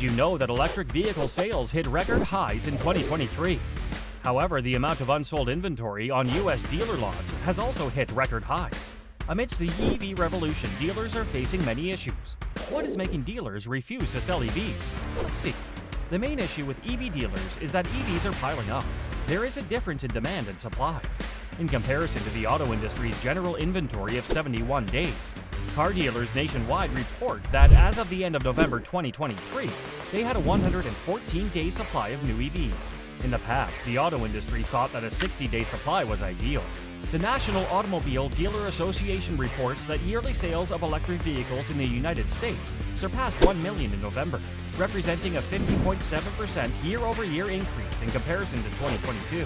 you know that electric vehicle sales hit record highs in 2023? However, the amount of unsold inventory on U.S. dealer lots has also hit record highs. Amidst the EV revolution, dealers are facing many issues. What is making dealers refuse to sell EVs? Let's see. The main issue with EV dealers is that EVs are piling up. There is a difference in demand and supply. In comparison to the auto industry's general inventory of 71 days, car dealers nationwide report that as of the end of November 2023, they had a 114-day supply of new EVs. In the past, the auto industry thought that a 60-day supply was ideal. The National Automobile Dealer Association reports that yearly sales of electric vehicles in the United States surpassed 1 million in November, representing a 50.7% year-over-year increase in comparison to 2022.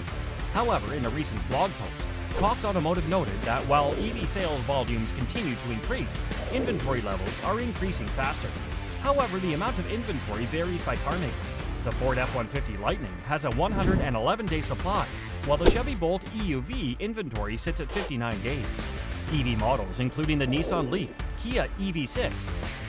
However, in a recent blog post, Cox Automotive noted that while EV sales volumes continue to increase, inventory levels are increasing faster. However, the amount of inventory varies by car maker. The Ford F-150 Lightning has a 111-day supply, while the Chevy Bolt EUV inventory sits at 59 days. EV models, including the Nissan Leaf, Kia EV6,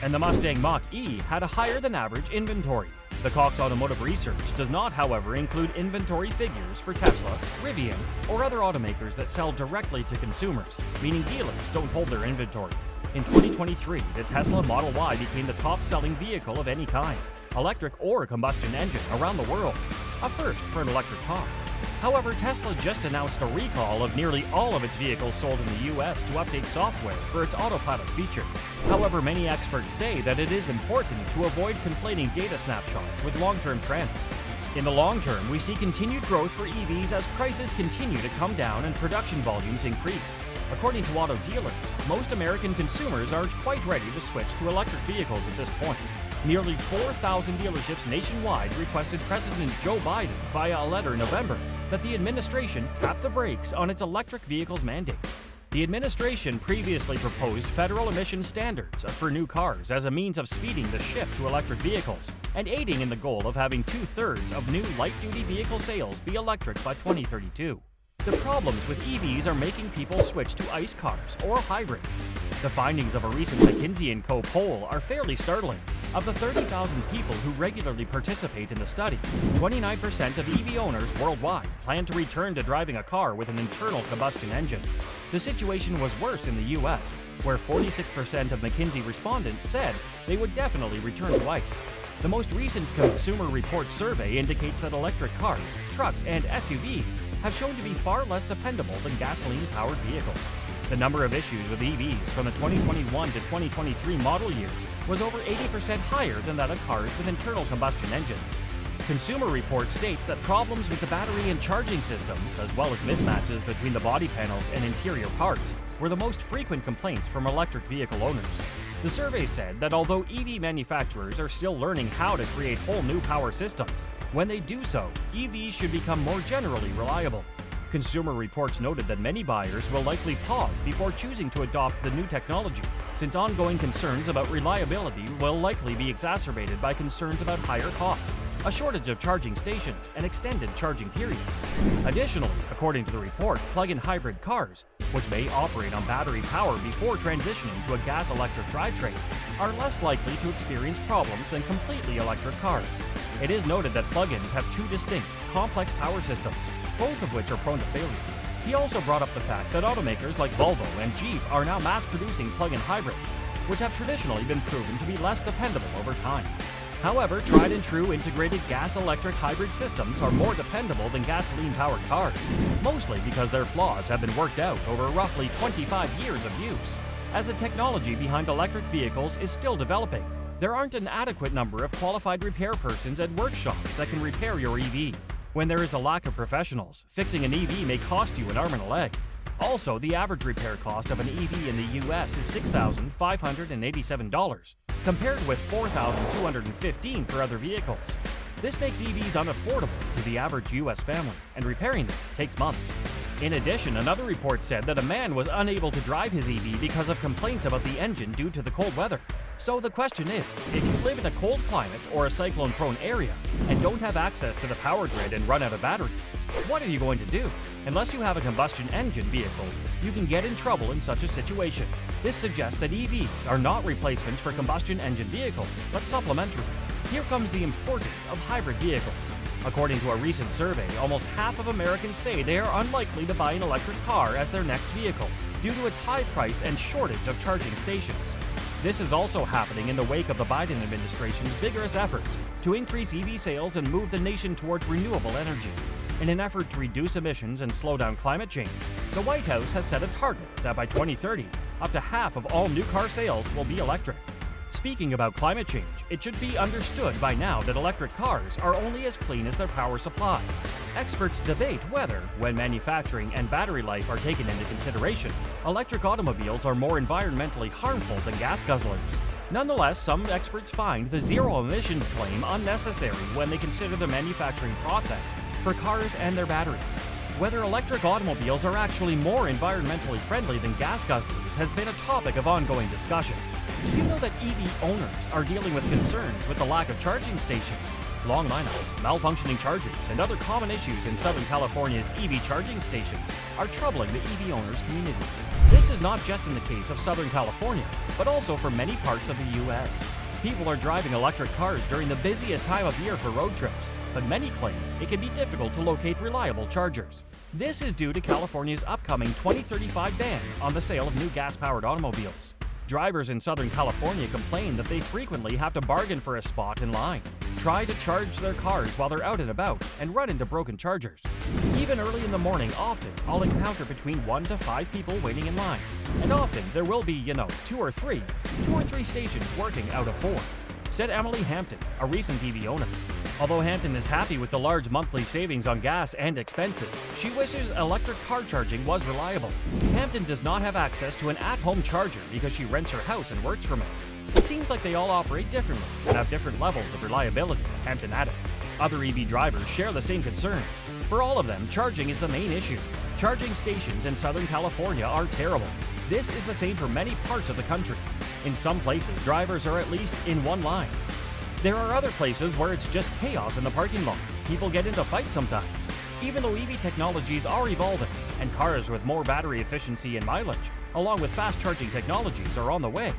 and the Mustang Mach-E, had a higher-than-average inventory. The Cox Automotive research does not, however, include inventory figures for Tesla, Rivian, or other automakers that sell directly to consumers, meaning dealers don't hold their inventory. In 2023, the Tesla Model Y became the top-selling vehicle of any kind, electric or combustion engine, around the world, a first for an electric car. However, Tesla just announced a recall of nearly all of its vehicles sold in the U.S. to update software for its autopilot feature. However, many experts say that it is important to avoid conflating data snapshots with long-term trends. In the long term, we see continued growth for EVs as prices continue to come down and production volumes increase. According to auto dealers, most American consumers aren't quite ready to switch to electric vehicles at this point. Nearly 4,000 dealerships nationwide requested President Joe Biden via a letter in November that the administration tap the brakes on its electric vehicles mandate. The administration previously proposed federal emission standards for new cars as a means of speeding the shift to electric vehicles and aiding in the goal of having 2/3 of new light-duty vehicle sales be electric by 2032. The problems with EVs are making people switch to ICE cars or hybrids. The findings of a recent McKinsey & Co. poll are fairly startling. Of the 30,000 people who regularly participate in the study, 29% of EV owners worldwide plan to return to driving a car with an internal combustion engine. The situation was worse in the U.S., where 46% of McKinsey respondents said they would definitely return to ICE. The most recent Consumer Reports survey indicates that electric cars, trucks, and SUVs have shown to be far less dependable than gasoline-powered vehicles. The number of issues with EVs from the 2021 to 2023 model years was over 80% higher than that of cars with internal combustion engines. Consumer Reports states that problems with the battery and charging systems, as well as mismatches between the body panels and interior parts, were the most frequent complaints from electric vehicle owners. The survey said that although EV manufacturers are still learning how to create whole new power systems, when they do so, EVs should become more generally reliable. Consumer Reports noted that many buyers will likely pause before choosing to adopt the new technology, since ongoing concerns about reliability will likely be exacerbated by concerns about higher costs, a shortage of charging stations, and extended charging periods. Additionally, according to the report, plug-in hybrid cars, which may operate on battery power before transitioning to a gas-electric drivetrain, are less likely to experience problems than completely electric cars. It is noted that plug-ins have two distinct, complex power systems, both of which are prone to failure. He also brought up the fact that automakers like Volvo and Jeep are now mass-producing plug-in hybrids, which have traditionally been proven to be less dependable over time. However, tried-and-true integrated gas-electric hybrid systems are more dependable than gasoline-powered cars, mostly because their flaws have been worked out over roughly 25 years of use. As the technology behind electric vehicles is still developing, there aren't an adequate number of qualified repair persons at workshops that can repair your EV. When there is a lack of professionals, fixing an EV may cost you an arm and a leg. Also, the average repair cost of an EV in the U.S. is $6,587, compared with $4,215 for other vehicles. This makes EVs unaffordable to the average U.S. family, and repairing them takes months. In addition, another report said that a man was unable to drive his EV because of complaints about the engine due to the cold weather. So the question is, if you live in a cold climate or a cyclone-prone area and don't have access to the power grid and run out of batteries, what are you going to do? Unless you have a combustion engine vehicle, you can get in trouble in such a situation. This suggests that EVs are not replacements for combustion engine vehicles, but supplementary. Here comes the importance of hybrid vehicles. According to a recent survey, almost half of Americans say they are unlikely to buy an electric car as their next vehicle due to its high price and shortage of charging stations. This is also happening in the wake of the Biden administration's vigorous efforts to increase EV sales and move the nation towards renewable energy. In an effort to reduce emissions and slow down climate change, the White House has set a target that by 2030, up to half of all new car sales will be electric. Speaking about climate change, it should be understood by now that electric cars are only as clean as their power supply. Experts debate whether, when manufacturing and battery life are taken into consideration, electric automobiles are more environmentally harmful than gas guzzlers. Nonetheless, some experts find the zero emissions claim unnecessary when they consider the manufacturing process for cars and their batteries. Whether electric automobiles are actually more environmentally friendly than gas guzzlers has been a topic of ongoing discussion. Do you know that EV owners are dealing with concerns with the lack of charging stations, long lineups, malfunctioning chargers, and other common issues in Southern California's EV charging stations are troubling the EV owners community? This is not just in the case of Southern California, but also for many parts of the U.S. People are driving electric cars during the busiest time of year for road trips, but many claim it can be difficult to locate reliable chargers. This is due to California's upcoming 2035 ban on the sale of new gas-powered automobiles. Drivers in Southern California complain that they frequently have to bargain for a spot in line, try to charge their cars while they're out and about, and run into broken chargers. Even early in the morning, often I'll encounter between 1 to 5 people waiting in line, and often there will be, two or three stations working out of 4, said Emily Hampton, a recent EV owner. Although Hampton is happy with the large monthly savings on gas and expenses, she wishes electric car charging was reliable. Hampton does not have access to an at-home charger because she rents her house and works from it. It seems like they all operate differently and have different levels of reliability, Hampton added. Other EV drivers share the same concerns. For all of them, charging is the main issue. Charging stations in Southern California are terrible. This is the same for many parts of the country. In some places, drivers are at least in one line. There are other places where it's just chaos in the parking lot. People get into fights sometimes. Even though EV technologies are evolving, and cars with more battery efficiency and mileage, along with fast charging technologies, are on the way,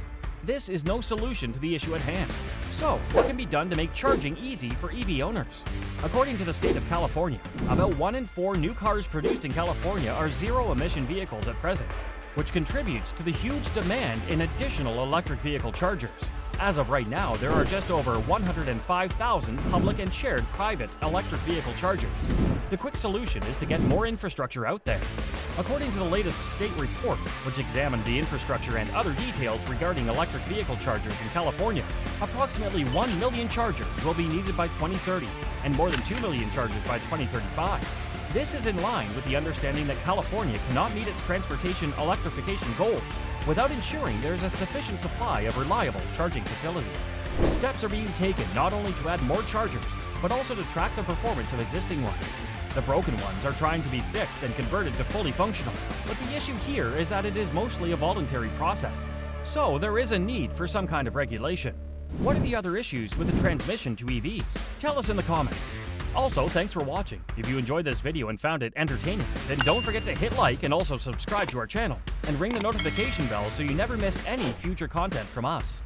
this is no solution to the issue at hand. So, what can be done to make charging easy for EV owners? According to the state of California, about 1 in 4 new cars produced in California are zero-emission vehicles at present, which contributes to the huge demand in additional electric vehicle chargers. As of right now, there are just over 105,000 public and shared private electric vehicle chargers. The quick solution is to get more infrastructure out there. According to the latest state report, which examined the infrastructure and other details regarding electric vehicle chargers in California, approximately 1 million chargers will be needed by 2030 and more than 2 million chargers by 2035. This is in line with the understanding that California cannot meet its transportation electrification goals without ensuring there is a sufficient supply of reliable charging facilities. Steps are being taken not only to add more chargers, but also to track the performance of existing ones. The broken ones are trying to be fixed and converted to fully functional, but the issue here is that it is mostly a voluntary process. So there is a need for some kind of regulation. What are the other issues with the transmission to EVs? Tell us in the comments. Also, thanks for watching. If you enjoyed this video and found it entertaining, then don't forget to hit like and also subscribe to our channel, and ring the notification bell so you never miss any future content from us.